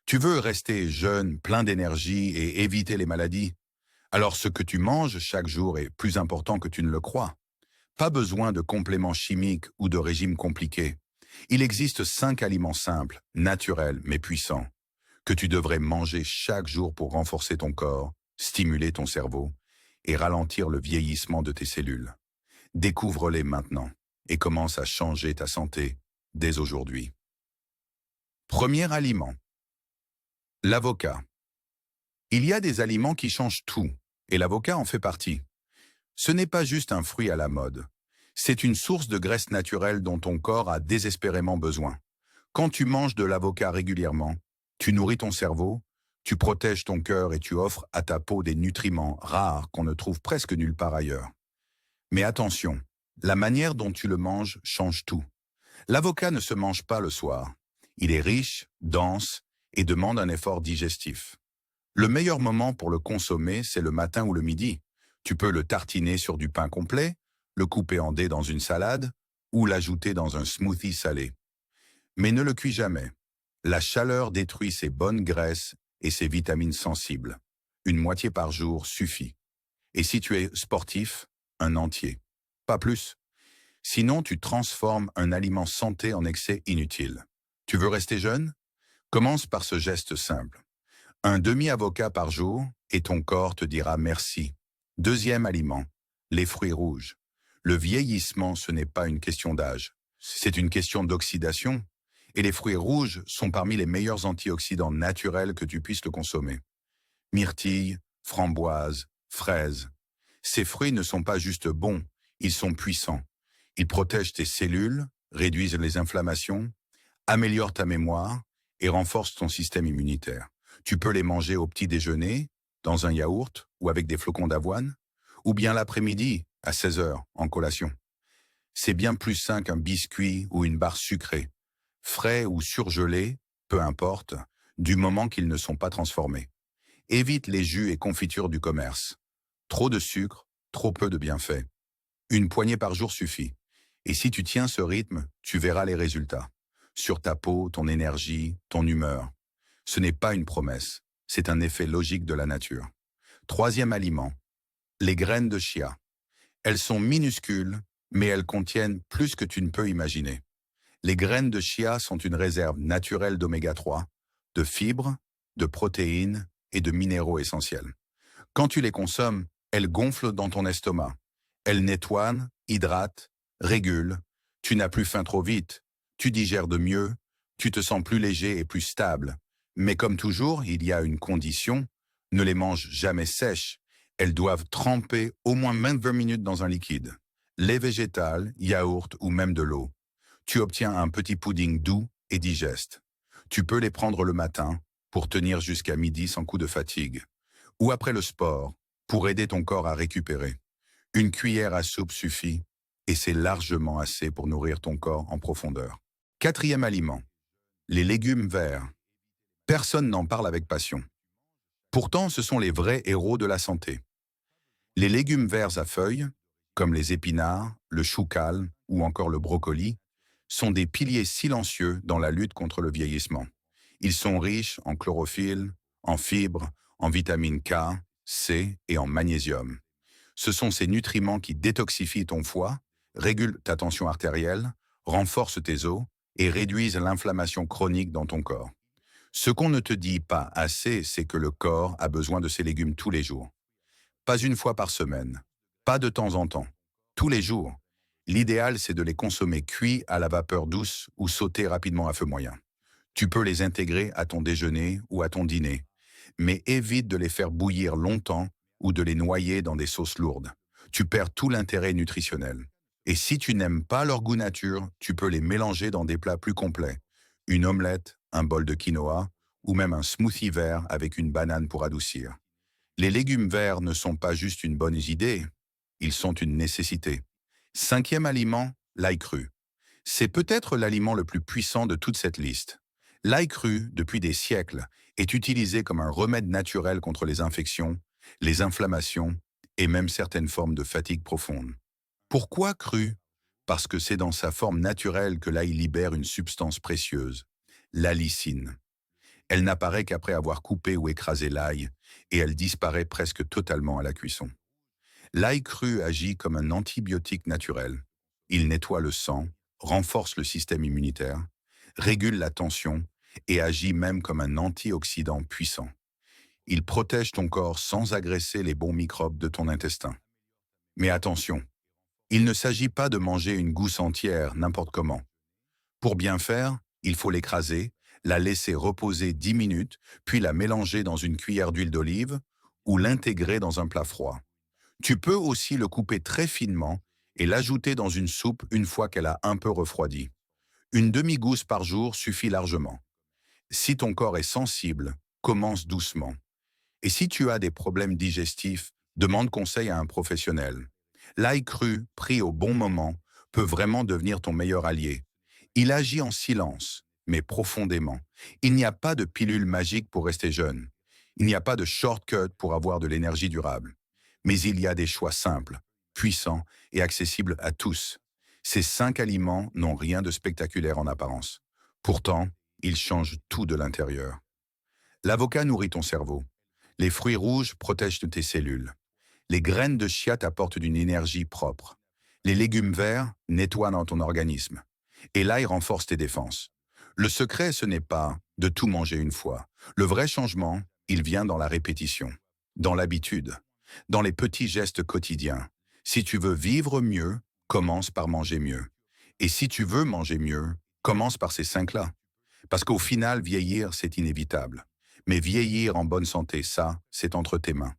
Tu veux rester jeune, plein d'énergie et éviter les maladies? Alors ce que tu manges chaque jour est plus important que tu ne le crois. Pas besoin de compléments chimiques ou de régimes compliqués. Il existe 5 aliments simples, naturels mais puissants, que tu devrais manger chaque jour pour renforcer ton corps, stimuler ton cerveau et ralentir le vieillissement de tes cellules. Découvre-les maintenant et commence à changer ta santé dès aujourd'hui. Premier aliment, l'avocat. Il y a des aliments qui changent tout, et l'avocat en fait partie. Ce n'est pas juste un fruit à la mode. C'est une source de graisse naturelle dont ton corps a désespérément besoin. Quand tu manges de l'avocat régulièrement, tu nourris ton cerveau, tu protèges ton cœur et tu offres à ta peau des nutriments rares qu'on ne trouve presque nulle part ailleurs. Mais attention, la manière dont tu le manges change tout. L'avocat ne se mange pas le soir. Il est riche, dense et demande un effort digestif. Le meilleur moment pour le consommer, c'est le matin ou le midi. Tu peux le tartiner sur du pain complet, le couper en dés dans une salade ou l'ajouter dans un smoothie salé. Mais ne le cuis jamais. La chaleur détruit ses bonnes graisses et ses vitamines sensibles. Une moitié par jour suffit. Et si tu es sportif, un entier. Pas plus. Sinon, tu transformes un aliment santé en excès inutile. Tu veux rester jeune? Commence par ce geste simple. Un demi-avocat par jour et ton corps te dira merci. Deuxième aliment, les fruits rouges. Le vieillissement, ce n'est pas une question d'âge. C'est une question d'oxydation. Et les fruits rouges sont parmi les meilleurs antioxydants naturels que tu puisses le consommer. Myrtille, framboise, fraises. Ces fruits ne sont pas juste bons, ils sont puissants. Ils protègent tes cellules, réduisent les inflammations, améliorent ta mémoire et renforcent ton système immunitaire. Tu peux les manger au petit déjeuner, dans un yaourt ou avec des flocons d'avoine, ou bien l'après-midi, à 16 heures, en collation. C'est bien plus sain qu'un biscuit ou une barre sucrée. Frais ou surgelés, peu importe, du moment qu'ils ne sont pas transformés. Évite les jus et confitures du commerce. Trop de sucre, trop peu de bienfaits. Une poignée par jour suffit. Et si tu tiens ce rythme, tu verras les résultats. Sur ta peau, ton énergie, ton humeur. Ce n'est pas une promesse, c'est un effet logique de la nature. Troisième aliment, les graines de chia. Elles sont minuscules, mais elles contiennent plus que tu ne peux imaginer. Les graines de chia sont une réserve naturelle d'oméga 3, de fibres, de protéines et de minéraux essentiels. Quand tu les consommes, elles gonflent dans ton estomac. Elles nettoient, hydratent, régulent. Tu n'as plus faim trop vite. Tu digères de mieux. Tu te sens plus léger et plus stable. Mais comme toujours, il y a une condition. Ne les mange jamais sèches. Elles doivent tremper au moins 20 minutes dans un liquide. Lait végétal, yaourt ou même de l'eau. Tu obtiens un petit pudding doux et digeste. Tu peux les prendre le matin pour tenir jusqu'à midi sans coup de fatigue. Ou après le sport, pour aider ton corps à récupérer. Une cuillère à soupe suffit et c'est largement assez pour nourrir ton corps en profondeur. Quatrième aliment, les légumes verts. Personne n'en parle avec passion. Pourtant, ce sont les vrais héros de la santé. Les légumes verts à feuilles, comme les épinards, le chou cal ou encore le brocoli, sont des piliers silencieux dans la lutte contre le vieillissement. Ils sont riches en chlorophylle, en fibres, en vitamine K, C et en magnésium. Ce sont ces nutriments qui détoxifient ton foie, régulent ta tension artérielle, renforcent tes os et réduisent l'inflammation chronique dans ton corps. Ce qu'on ne te dit pas assez, c'est que le corps a besoin de ces légumes tous les jours. Pas une fois par semaine, pas de temps en temps, tous les jours. L'idéal, c'est de les consommer cuits à la vapeur douce ou sautés rapidement à feu moyen. Tu peux les intégrer à ton déjeuner ou à ton dîner, mais évite de les faire bouillir longtemps ou de les noyer dans des sauces lourdes. Tu perds tout l'intérêt nutritionnel. Et si tu n'aimes pas leur goût nature, tu peux les mélanger dans des plats plus complets. Une omelette, un bol de quinoa ou même un smoothie vert avec une banane pour adoucir. Les légumes verts ne sont pas juste une bonne idée, ils sont une nécessité. Cinquième aliment, l'ail cru. C'est peut-être l'aliment le plus puissant de toute cette liste. L'ail cru, depuis des siècles, est utilisé comme un remède naturel contre les infections, les inflammations et même certaines formes de fatigue profonde. Pourquoi cru? Parce que c'est dans sa forme naturelle que l'ail libère une substance précieuse, l'allicine. Elle n'apparaît qu'après avoir coupé ou écrasé l'ail, et elle disparaît presque totalement à la cuisson. L'ail cru agit comme un antibiotique naturel. Il nettoie le sang, renforce le système immunitaire, régule la tension et agit même comme un antioxydant puissant. Il protège ton corps sans agresser les bons microbes de ton intestin. Mais attention, il ne s'agit pas de manger une gousse entière n'importe comment. Pour bien faire, il faut l'écraser, la laisser reposer 10 minutes, puis la mélanger dans une cuillère d'huile d'olive ou l'intégrer dans un plat froid. Tu peux aussi le couper très finement et l'ajouter dans une soupe une fois qu'elle a un peu refroidi. Une demi-gousse par jour suffit largement. Si ton corps est sensible, commence doucement. Et si tu as des problèmes digestifs, demande conseil à un professionnel. L'ail cru, pris au bon moment, peut vraiment devenir ton meilleur allié. Il agit en silence, mais profondément. Il n'y a pas de pilule magique pour rester jeune. Il n'y a pas de shortcut pour avoir de l'énergie durable. Mais il y a des choix simples, puissants et accessibles à tous. Ces 5 aliments n'ont rien de spectaculaire en apparence. Pourtant, ils changent tout de l'intérieur. L'avocat nourrit ton cerveau. Les fruits rouges protègent tes cellules. Les graines de chia t'apportent une énergie propre. Les légumes verts nettoient dans ton organisme. Et l'ail renforce tes défenses. Le secret, ce n'est pas de tout manger une fois. Le vrai changement, il vient dans la répétition, dans l'habitude, dans les petits gestes quotidiens. Si tu veux vivre mieux, commence par manger mieux. Et si tu veux manger mieux, commence par ces 5-là. Parce qu'au final, vieillir, c'est inévitable. Mais vieillir en bonne santé, ça, c'est entre tes mains.